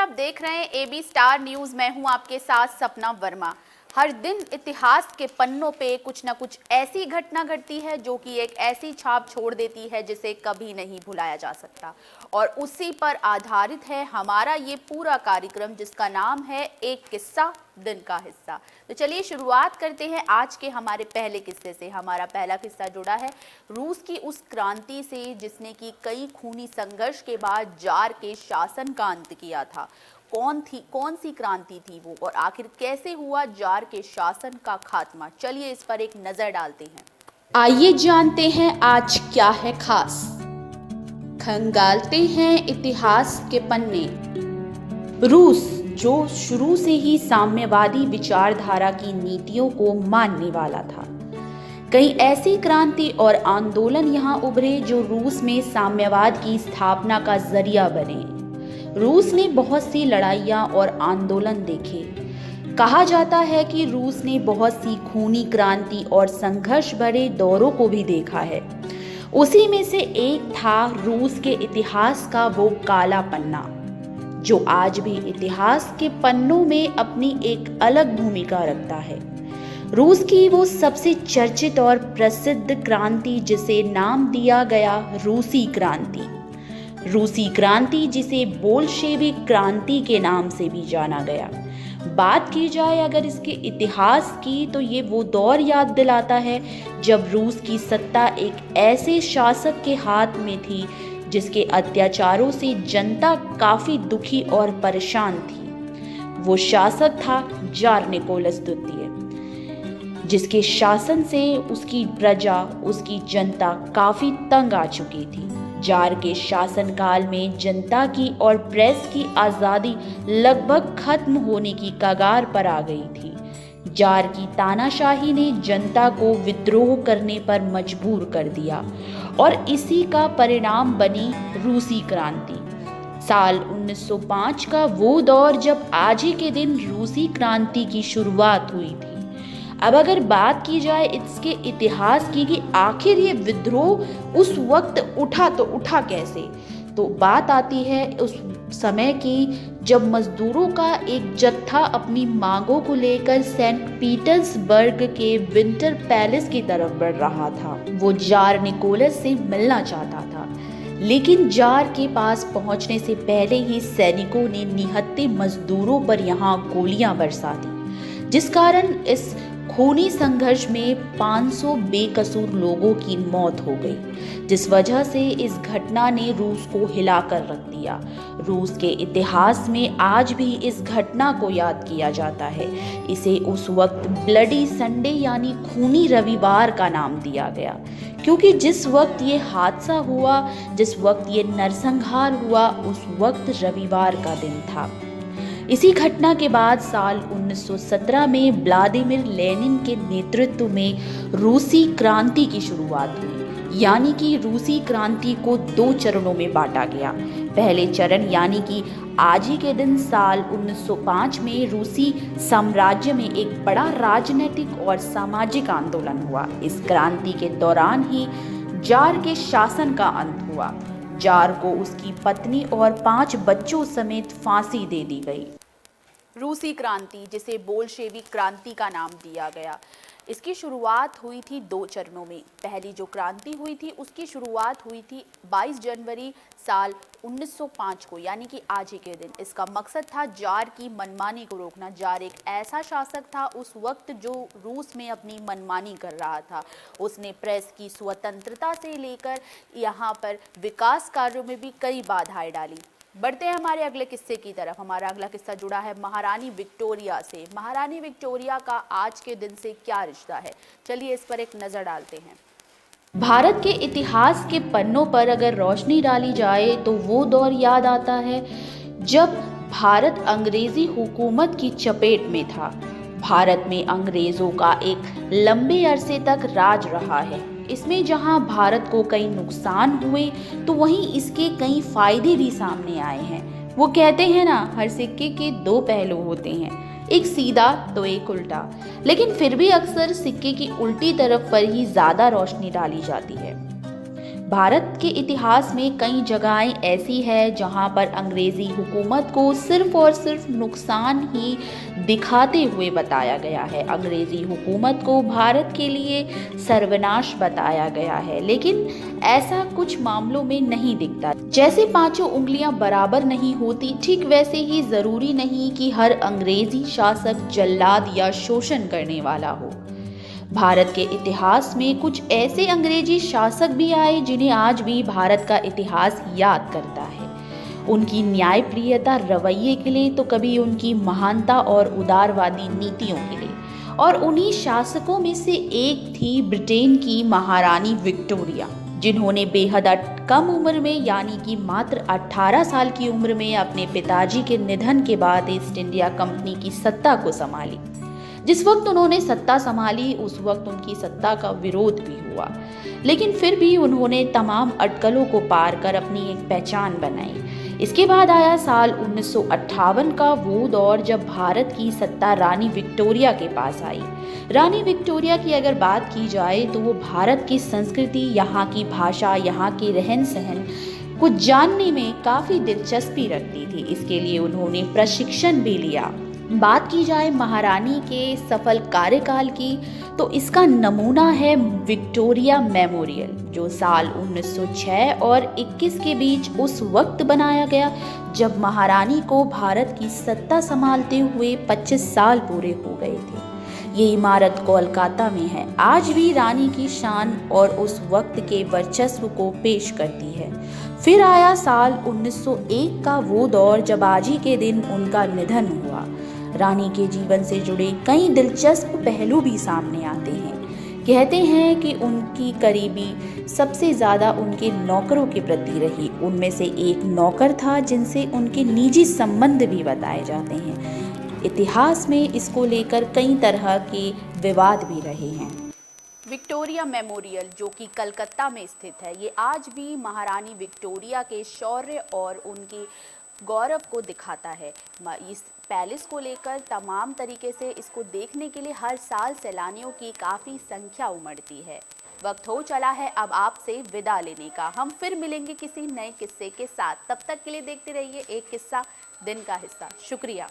आप देख रहे हैं एबी स्टार न्यूज। मैं हूं आपके साथ सपना वर्मा। हर दिन इतिहास के पन्नों पे कुछ ना कुछ ऐसी घटना घटती है जो कि एक ऐसी छाप छोड़ देती है जिसे कभी नहीं भुलाया जा सकता, और उसी पर आधारित है हमारा ये पूरा कार्यक्रम जिसका नाम है एक किस्सा दिन का हिस्सा। तो चलिए शुरुआत करते हैं आज के हमारे पहले किस्से से। हमारा पहला किस्सा जुड़ा है रूस की उस क्रांति से जिसने कि कई खूनी संघर्ष के बाद जार के शासन का अंत किया था। कौन सी क्रांति थी वो, और आखिर कैसे हुआ जार के शासन का खात्मा? चलिए इस पर एक नजर डालते हैं। आइए जानते हैं आज क्या है खास। खंगालते हैं इतिहास के पन्ने। रूस जो शुरू से ही साम्यवादी विचारधारा की नीतियों को मानने वाला था। कई ऐसी क्रांति और आंदोलन यहाँ उभरे जो रूस में साम्यवाद की स्थापना का जरिया बने। रूस ने बहुत सी लड़ाइयाँ और आंदोलन देखे। कहा जाता है कि रूस ने बहुत सी खूनी क्रांति और संघर्ष भरे दौरों को भी देखा है। उसी में से एक था रूस के इतिहास का वो काला पन्ना जो आज भी इतिहास के पन्नों में अपनी एक अलग भूमिका रखता है। रूस की वो सबसे चर्चित और प्रसिद्ध क्रांति जिसे नाम दिया गया रूसी क्रांति। रूसी क्रांति जिसे बोल्शेविक क्रांति के नाम से भी जाना गया। बात की जाए अगर इसके इतिहास की तो ये वो दौर याद दिलाता है जब रूस की सत्ता एक ऐसे शासक के हाथ में थी जिसके अत्याचारों से जनता काफी दुखी और परेशान थी। वो शासक था जार निकोलस द्वितीय, जिसके शासन से उसकी प्रजा, उसकी जनता काफी तंग आ चुकी थी। जार के शासनकाल में जनता की और प्रेस की आज़ादी लगभग खत्म होने की कगार पर आ गई थी। जार की तानाशाही ने जनता को विद्रोह करने पर मजबूर कर दिया और इसी का परिणाम बनी रूसी क्रांति। साल 1905 का वो दौर जब आज ही के दिन रूसी क्रांति की शुरुआत हुई थी। अब अगर बात की जाए इसके इतिहास की कि आखिर ये विद्रोह उस वक्त उठा तो उठा कैसे, तो बात आती है उस समय की जब मजदूरों का एक जत्था अपनी मांगों को लेकर सेंट पीटर्सबर्ग के विंटर पैलेस की तरफ बढ़ रहा था। वो जार निकोलस से मिलना चाहता था, लेकिन जार के पास पहुंचने से पहले ही सैनिकों ने निहत्थे मजदूरों पर यहाँ गोलियां बरसा दी, जिस कारण इस खूनी संघर्ष में 500 बेकसूर लोगों की मौत हो गई, जिस वजह से इस घटना ने रूस को हिलाकर रख दिया। रूस के इतिहास में आज भी इस घटना को याद किया जाता है। इसे उस वक्त ब्लडी संडे यानी खूनी रविवार का नाम दिया गया, क्योंकि जिस वक्त ये हादसा हुआ, जिस वक्त ये नरसंहार हुआ, उस वक्त रविवार का दिन था। इसी घटना के बाद साल 1917 में व्लादिमीर लेनिन के नेतृत्व में रूसी क्रांति की शुरुआत हुई, यानी कि रूसी क्रांति को 2 चरणों में बांटा गया। पहले चरण यानी कि आज ही के दिन साल 1905 में रूसी साम्राज्य में एक बड़ा राजनीतिक और सामाजिक आंदोलन हुआ। इस क्रांति के दौरान ही जार के शासन का अंत हुआ। जार को उसकी पत्नी और 5 बच्चों समेत फांसी दे दी गई। रूसी क्रांति जिसे बोल्शेविक क्रांति का नाम दिया गया, इसकी शुरुआत हुई थी 2 चरणों में। पहली जो क्रांति हुई थी उसकी शुरुआत हुई थी 22 जनवरी साल 1905 को, यानी कि आज ही के दिन। इसका मकसद था जार की मनमानी को रोकना। जार एक ऐसा शासक था उस वक्त जो रूस में अपनी मनमानी कर रहा था। उसने प्रेस की स्वतंत्रता से लेकर यहाँ पर विकास कार्यों में भी कई बाधाएं डाली। बढ़ते हैं हमारे अगले किस्से की तरफ। हमारा अगला किस्सा जुड़ा है महारानी विक्टोरिया से। महारानी विक्टोरिया का आज के दिन से क्या रिश्ता है, चलिए इस पर एक नजर डालते हैं। भारत के इतिहास के पन्नों पर अगर रोशनी डाली जाए तो वो दौर याद आता है जब भारत अंग्रेजी हुकूमत की चपेट में था। भारत में अंग्रेजों का एक लंबे अरसे तक राज रहा है। इसमें जहां भारत को कई नुकसान हुए तो वहीं इसके कई फायदे भी सामने आए हैं। वो कहते हैं ना, हर सिक्के के 2 पहलू होते हैं, एक सीधा तो एक उल्टा। लेकिन फिर भी अक्सर सिक्के की उल्टी तरफ पर ही ज्यादा रोशनी डाली जाती है। भारत के इतिहास में कई जगहें ऐसी है जहां पर अंग्रेजी हुकूमत को सिर्फ और सिर्फ नुकसान ही दिखाते हुए बताया गया है। अंग्रेजी हुकूमत को भारत के लिए सर्वनाश बताया गया है, लेकिन ऐसा कुछ मामलों में नहीं दिखता। जैसे पांचों उंगलियां बराबर नहीं होती, ठीक वैसे ही जरूरी नहीं कि हर अंग्रेजी शासक जल्लाद या शोषण करने वाला हो। भारत के इतिहास में कुछ ऐसे अंग्रेजी शासक भी आए जिन्हें आज भी भारत का इतिहास याद करता है। उनकी न्यायप्रियता रवैये के लिए, तो कभी उनकी महानता और उदारवादी नीतियों के लिए। और उन्हीं शासकों में से एक थी ब्रिटेन की महारानी विक्टोरिया, जिन्होंने बेहद कम उम्र में यानी कि मात्र 18 साल की उम्र में अपने पिताजी के निधन के बाद ईस्ट इंडिया कंपनी की सत्ता को संभाली। जिस वक्त उन्होंने सत्ता संभाली उस वक्त उनकी सत्ता का विरोध भी हुआ, लेकिन फिर भी उन्होंने तमाम अटकलों को पार कर अपनी एक पहचान बनाई। इसके बाद आया साल 1958 का वो दौर जब भारत की सत्ता रानी विक्टोरिया के पास आई। रानी विक्टोरिया की अगर बात की जाए तो वो भारत की संस्कृति, यहाँ की भाषा, यहाँ के रहन सहन को जानने में काफ़ी दिलचस्पी रखती थी। इसके लिए उन्होंने प्रशिक्षण भी लिया। बात की जाए महारानी के सफल कार्यकाल की तो इसका नमूना है विक्टोरिया मेमोरियल, जो साल 1906 और 21 के बीच उस वक्त बनाया गया जब महारानी को भारत की सत्ता संभालते हुए 25 साल पूरे हो गए थे। ये इमारत कोलकाता में है, आज भी रानी की शान और उस वक्त के वर्चस्व को पेश करती है। फिर आया साल 1901 का वो दौर जब आज ही के दिन उनका निधन हुआ। रानी के जीवन से जुड़े कई दिलचस्प पहलू भी सामने आते हैं। कहते हैं कि उनकी करीबी सबसे ज़्यादा उनके नौकरों के प्रति रही। उनमें से एक नौकर था जिनसे उनके निजी संबंध भी बताए जाते हैं। इतिहास में इसको लेकर कई तरह के विवाद भी रहे हैं। विक्टोरिया मेमोरियल जो कि कलकत्ता में स्थित है, ये आज भी महारानी विक्टोरिया के शौर्य और उनकी गौरव को दिखाता है। इस पैलेस को लेकर तमाम तरीके से इसको देखने के लिए हर साल सैलानियों की काफ़ी संख्या उमड़ती है। वक्त हो चला है अब आपसे विदा लेने का। हम फिर मिलेंगे किसी नए किस्से के साथ। तब तक के लिए देखते रहिए एक किस्सा दिन का हिस्सा। शुक्रिया।